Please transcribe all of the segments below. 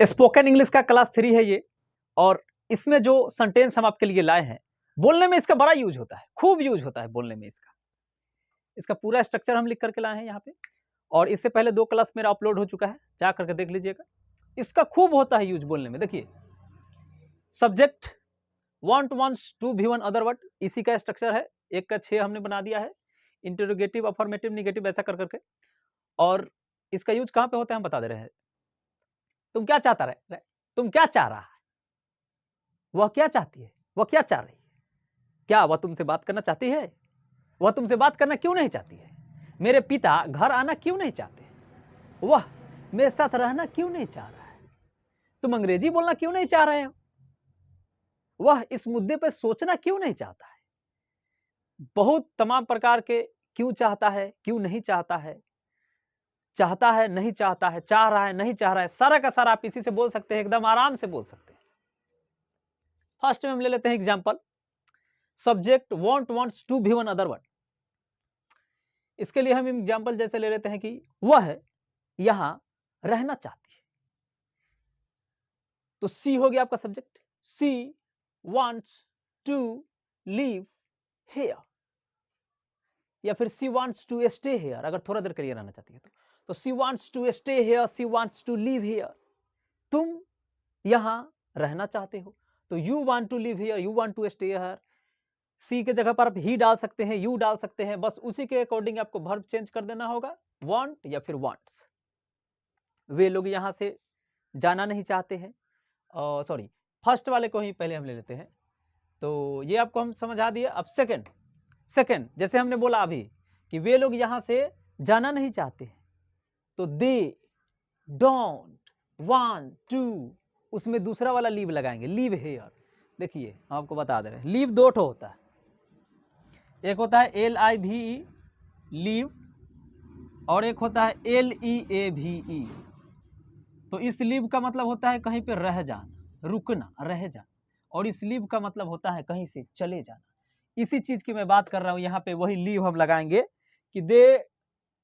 Spoken English का class 3 है ये, और इसमें जो सेंटेंस हम आपके लिए लाए हैं, बोलने में इसका बड़ा यूज होता है, खूब यूज होता है बोलने में इसका पूरा स्ट्रक्चर हम लिख करके लाए हैं यहाँ पे। और इससे पहले 2 क्लास मेरा अपलोड हो चुका है, जा करके देख लीजिएगा। इसका खूब होता है यूज बोलने में। देखिए, सब्जेक्ट वांट वांट्स टू भी वन अदर वर्ड, इसी का स्ट्रक्चर है। 1 का 6 हमने बना दिया है, इंटरोगेटिव, अफर्मेटिव, निगेटिव, ऐसा कर करके। और इसका यूज कहाँ पे होता है हम बता दे रहे हैं। तुम क्या चाहता रहे, तुम क्या चाह रहा है, वह क्या चाहती है, वह क्या चाह रही है, क्या वह तुमसे बात करना चाहती है, वह तुमसे बात करना क्यों नहीं चाहती है, मेरे पिता घर आना क्यों नहीं चाहते, वह मेरे साथ रहना क्यों नहीं चाह रहा है, तुम अंग्रेजी बोलना क्यों नहीं चाह रहे हो, वह इस मुद्दे पर सोचना क्यों नहीं चाहता है। बहुत तमाम प्रकार के क्यों चाहता है, क्यों नहीं चाहता है, चाहता है नहीं चाहता है, चाह रहा है नहीं चाह रहा है, सारा का सारा आप इसी से बोल सकते हैं, एकदम आराम से बोल सकते हैं। फर्स्ट में हम ले लेते हैं example, subject want wants to भी वन अदर वर्ड। इसके लिए हम एग्जांपल जैसे ले लेते हैं कि वह यहां रहना चाहती है, तो सी हो गया आपका subject. She wants to live here, या फिर she wants to stay here, अगर थोड़ा देर के लिए रहना चाहती है तो she wants to stay here, she wants to live here. तुम यहां रहना चाहते हो, तो you want to live here, you want to stay here. She के जगह पर आप ही डाल सकते हैं, यू डाल सकते हैं, बस उसी के अकॉर्डिंग आपको वर्ब चेंज कर देना होगा, वांट या फिर वांट्स। वे लोग यहां से जाना नहीं चाहते हैं, सॉरी फर्स्ट वाले को ही पहले हम ले लेते हैं, तो ये आपको हम समझा दिए। अब सेकंड जैसे हमने बोला अभी कि वे लोग यहां से जाना नहीं चाहते हैं, तो दे डोंट वांट टू, उसमें दूसरा वाला लीव लगाएंगे, लीव हियर। देखिए हम आपको बता दे रहे हैं, लीव 2 ठो होता है, एक होता है LIVE लीव, और एक होता है LEAVE। तो इस लीव का मतलब होता है कहीं पे रह जाना, रुकना, रह जाना, और इस लीव का मतलब होता है कहीं से चले जाना। इसी चीज की मैं बात कर रहा हूं, यहाँ पे वही लीव हम लगाएंगे कि they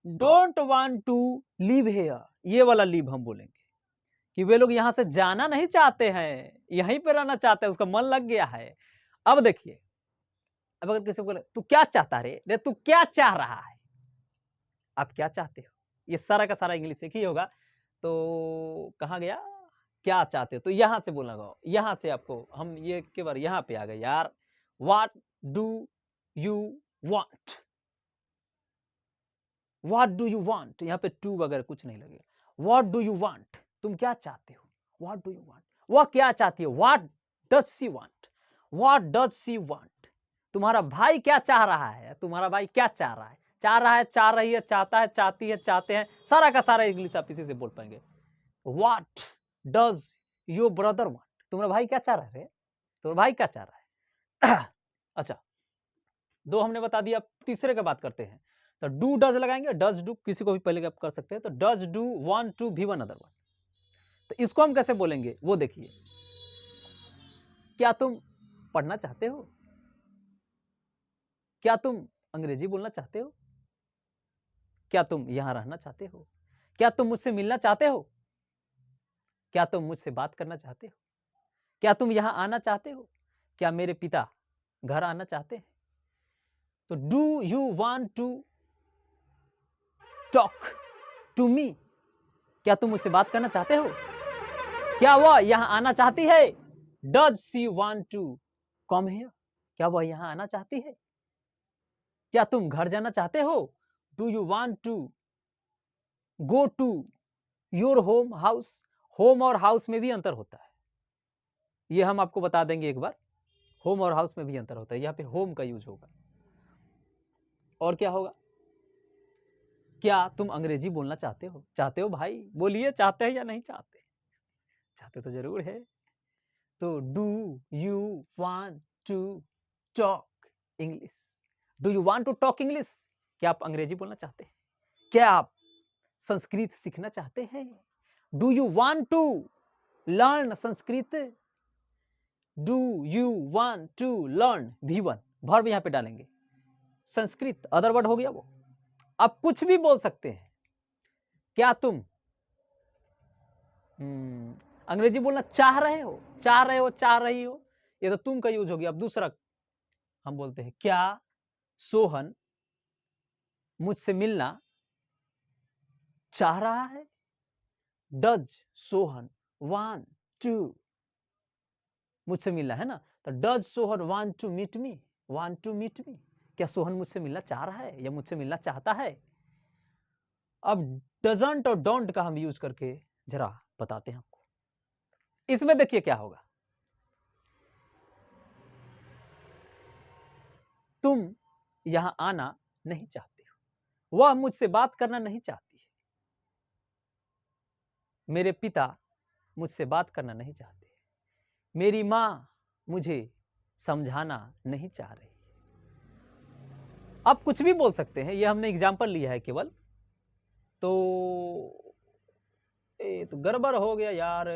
don't want to live here, ये वाला लीव हम बोलेंगे कि वे लोग यहां से जाना नहीं चाहते हैं, यहीं पे रहना चाहते हैं, उसका मन लग गया है। अब देखिए, अब अगर किसी को बोले तू क्या चाहता रे, तू क्या चाह रहा है, आप क्या चाहते हो, ये सारा का सारा इंग्लिश एक ही होगा। तो कहाँ गया, क्या चाहते हो, तो यहां से बोलना होगा, यहां से आपको हम ये के बार यहां पे आ गए यार। What do you want, what do you want, यहाँ पे टू वगैरह कुछ नहीं लगेगा। व्हाट डू यू वांट, तुम क्या चाहते हो, व्हाट डू यू वांट, वह क्या चाहती है, what does she want, what does she want, तुम्हारा भाई क्या चाह रहा है, तुम्हारा भाई क्या चाह रहा है, चाह रहा है, चाह रही है, चाहता है, चाहती है, चाहते हैं, सारा का सारा इंग्लिश आप इसी से बोल पाएंगे। What does your brother want, तुम्हारा भाई क्या चाह रहा है, तुम्हारा भाई क्या चाह रहा है। अच्छा, 2 हमने बता दिया, तीसरे का बात करते हैं, तो डू डज लगाएंगे, डज डू किसी को भी पहले आप कर सकते हैं, तो डज डू वांट टू भी वन अदर वन, तो इसको हम कैसे बोलेंगे वो देखिए। क्या तुम पढ़ना चाहते हो, क्या तुम अंग्रेजी बोलना चाहते हो, क्या तुम यहां रहना चाहते हो, क्या तुम मुझसे मिलना चाहते हो, क्या तुम मुझसे बात करना चाहते हो, क्या तुम यहां आना चाहते हो, क्या मेरे पिता घर आना चाहते हैं। तो do you want to talk to me, क्या तुम मुझसे बात करना चाहते हो, क्या वह यहां आना चाहती है, does she want to come here, क्या वह यहां आना चाहती है, क्या तुम घर जाना चाहते हो, do you want to go to your home house. Home और हाउस में भी अंतर होता है, ये हम आपको बता देंगे एक बार, होम और हाउस में भी अंतर होता है, यहाँ पे होम का यूज होगा। और क्या होगा, क्या तुम अंग्रेजी बोलना चाहते हो भाई, बोलिए चाहते हैं या नहीं चाहते, चाहते तो जरूर है। तो do you want to talk English, do you want to talk English, क्या आप अंग्रेजी बोलना चाहते हैं, क्या आप संस्कृत सीखना चाहते हैं, do you want to learn Sanskrit, do you want to learn V1, verb यहां पे डालेंगे, संस्कृत अदर वर्ड हो गया वो। आप कुछ भी बोल सकते हैं, क्या तुम अंग्रेजी बोलना चाह रहे हो, चाह रहे हो, चाह रही हो, ये तो तुम का यूज हो गया। अब दूसरा हम बोलते हैं, क्या सोहन मुझसे मिलना चाह रहा है? डज सोहन वांट टू, मुझसे मिलना है ना, तो does Sohan want to meet me, want to meet me, क्या सोहन मुझसे मिलना चाह रहा है या मुझसे मिलना चाहता है? अब डजंट और डोंट का हम यूज करके जरा बताते हैं आपको। इसमें देखिए क्या होगा, तुम यहां आना नहीं चाहते हो, वह मुझसे बात करना नहीं चाहती है, मेरे पिता मुझसे बात करना नहीं चाहते, मेरी मां मुझे समझाना नहीं चाह रही। आप कुछ भी बोल सकते हैं, ये हमने एग्जाम्पल लिया है केवल। तो ये तो गड़बड़ हो गया यार,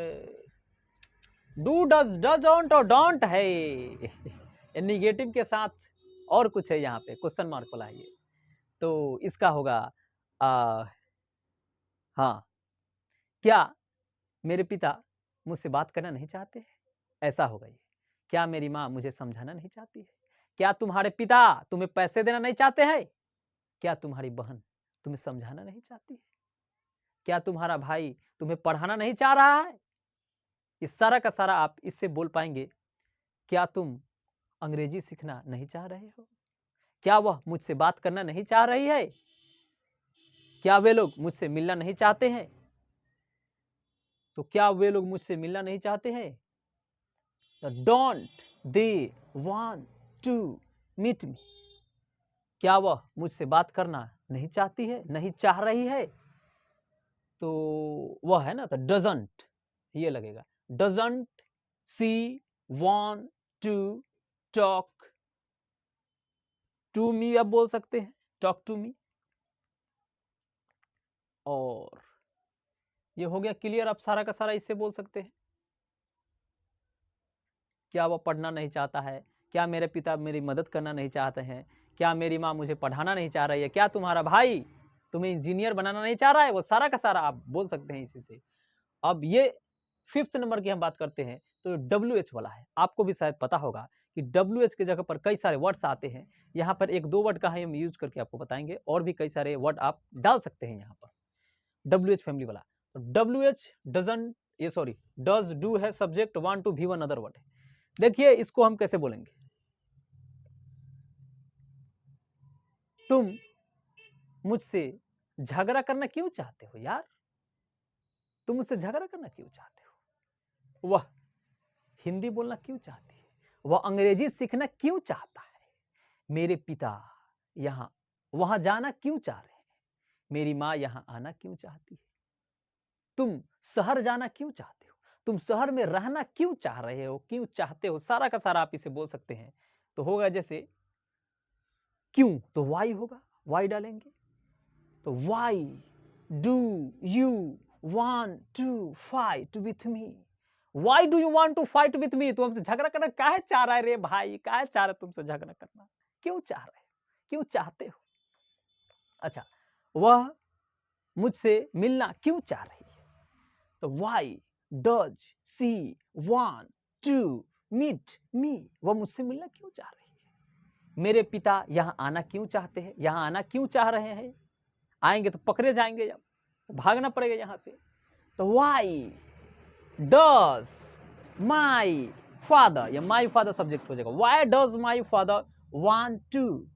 डू डज डजंट और डोंट है ये निगेटिव के साथ और कुछ है यहाँ पे, क्वेश्चन मार्क वाला है ये, तो इसका होगा हाँ, क्या मेरे पिता मुझसे बात करना नहीं चाहते हैं, ऐसा होगा ये। क्या मेरी माँ मुझे समझाना नहीं चाहती है? क्या तुम्हारे पिता तुम्हें पैसे देना नहीं चाहते हैं? क्या तुम्हारी बहन तुम्हें समझाना नहीं चाहती है? क्या तुम्हारा भाई तुम्हें पढ़ाना नहीं चाह रहा है? इस सारा का सारा आप इससे बोल पाएंगे, क्या तुम अंग्रेजी सीखना नहीं चाह रहे हो? क्या वह मुझसे बात करना नहीं चाह रही है? क्या वे लोग मुझसे मिलना नहीं चाहते हैं? तो क्या वे लोग मुझसे मिलना नहीं चाहते हैं? Don't they want to meet me, क्या वह मुझसे बात करना नहीं चाहती है, नहीं चाह रही है? तो वह है ना, तो डजंट ये लगेगा, doesn't she want to talk to me, आप बोल सकते हैं टॉक टू मी। और ये हो गया क्लियर, आप सारा का सारा इससे बोल सकते हैं। क्या वह पढ़ना नहीं चाहता है? क्या मेरे पिता मेरी मदद करना नहीं चाहते हैं? क्या मेरी माँ मुझे पढ़ाना नहीं चाह रही है? क्या तुम्हारा भाई तुम्हें इंजीनियर बनाना नहीं चाह रहा है? वो सारा का सारा आप बोल सकते हैं इसी से। अब ये 5th नंबर की हम बात करते हैं, तो WH वाला है। आपको भी शायद पता होगा कि WH की जगह पर कई सारे वर्ड्स आते हैं। यहाँ पर 1-2 वर्ड का हम यूज करके आपको बताएंगे, और भी कई सारे वर्ड आप डाल सकते हैं यहाँ पर WH फैमिली वाला। तो WH डजंट, ये सॉरी डज डू है सब्जेक्ट, वांट टू भी वन अदर वर्ड है। देखिए इसको हम कैसे बोलेंगे, तुम मुझसे झगड़ा करना क्यों चाहते हो यार? तुम मुझसे झगड़ा करना क्यों चाहते हो? वह हिंदी बोलना क्यों चाहती है? वह अंग्रेजी सीखना क्यों चाहता है? मेरे पिता यहाँ वहां जाना क्यों चाह रहे हैं? मेरी माँ यहाँ आना क्यों चाहती है? तुम शहर जाना क्यों चाहते हो? तुम शहर में रहना क्यों चाह रहे हो, क्यों चाहते हो? सारा का सारा आप इसे बोल सकते हैं। तो होगा जैसे क्यों, तो वाई होगा, वाई डालेंगे, तो why do you want to fight with me? Why do you want to fight with me? तू हमसे झगड़ा करना काहे चाह रहा है रे भाई? काहे चाह रहा है तुमसे झगड़ा करना? क्यों चाह रहे हो, क्यों चाहते हो? अच्छा, वह मुझसे मिलना क्यों चाह रही है? तो why does she want to meet me? वह मुझसे मिलना क्यों चाह रही है? मेरे पिता यहाँ आना क्यों चाहते हैं, यहाँ आना क्यों चाह रहे हैं? आएंगे तो पकड़े जाएंगे, जब तो भागना पड़ेगा यहाँ से। तो वाई डज माई फादर, या माई फादर सब्जेक्ट हो जाएगा, why does my father want to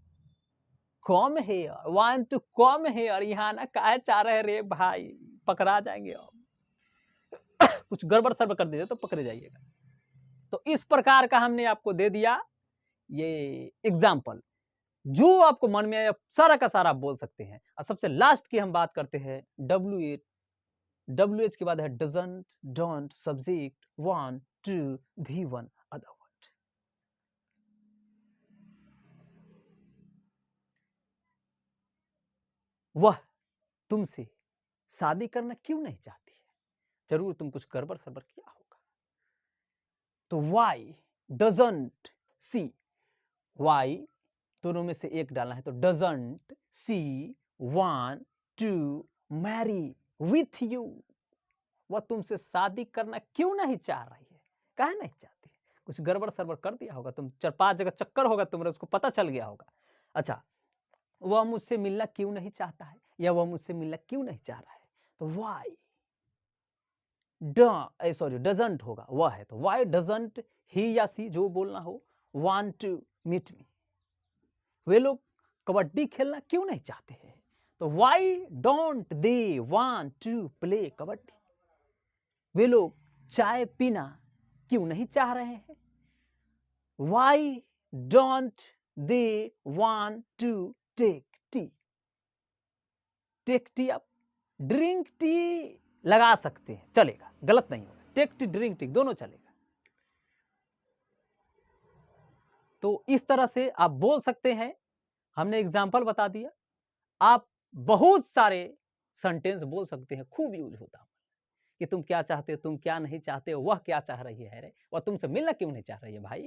come here, want to come here? यहाँ ना काहे चाह रहे रे भाई? पकड़ा जाएंगे अब कुछ गड़बड़ सड़बड़ कर दीजिए तो पकड़े जाइएगा। तो इस प्रकार का हमने आपको दे दिया ये एग्जाम्पल, जो आपको मन में आया सारा का सारा आप बोल सकते हैं। और सबसे लास्ट की हम बात करते हैं WH के बाद है doesn't, don't, subject, want to भी वन अदर वर्ड। वह तुमसे शादी करना क्यों नहीं चाहती है? जरूर तुम कुछ गड़बड़ सड़बड़ किया होगा। तो वाई डजंट सी, वाई दोनों में से एक डालना है, तो doesn't she want to marry with you? वह तुमसे शादी करना क्यों नहीं चाह रही है? काहे नहीं चाहती है? कुछ गड़बड़ सरबड़ कर दिया होगा, तुम 4-5 जगह चक्कर होगा तुम्हारा, उसको पता चल गया होगा। अच्छा, वह मुझसे मिलना क्यों नहीं चाहता है, या वह मुझसे मिलना क्यों नहीं चाह रहा है? तो व्हाई सॉरी डजंट होगा, वह है तो व्हाई डजंट ही या सी जो बोलना हो वांट टू मीट मी, वे लोग कबड्डी खेलना क्यों नहीं चाहते हैं? तो why don't they want to play kabaddi, वे लोग चाय पीना क्यों नहीं चाह रहे हैं? Why don't they want to take tea, take tea आप ड्रिंक टी लगा सकते हैं, चलेगा, गलत नहीं होगा, टेक टी ड्रिंक टी दोनों चलेगा। तो इस तरह से आप बोल सकते हैं, हमने एग्जाम्पल बता दिया, आप बहुत सारे सेंटेंस बोल सकते हैं, खूब यूज होता है कि तुम क्या चाहते हो, तुम क्या नहीं चाहते हो, वह क्या चाह रही है रे, वह तुमसे मिलना क्यों नहीं चाह रही है भाई।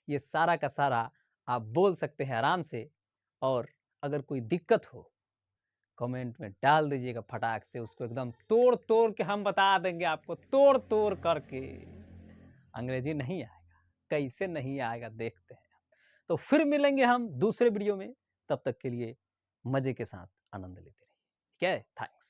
ये सारा का सारा आप बोल सकते हैं आराम से, और अगर कोई दिक्कत हो कमेंट में डाल दीजिएगा फटाक से, उसको एकदम तोड़ तोड़ के हम बता देंगे आपको, तोड़ तोड़ करके। अंग्रेजी नहीं आएगा, कैसे नहीं आएगा देखते हैं। तो फिर मिलेंगे हम दूसरे वीडियो में, तब तक के लिए मजे के साथ आनंद लेते रहिए। ठीक है, थैंक्स।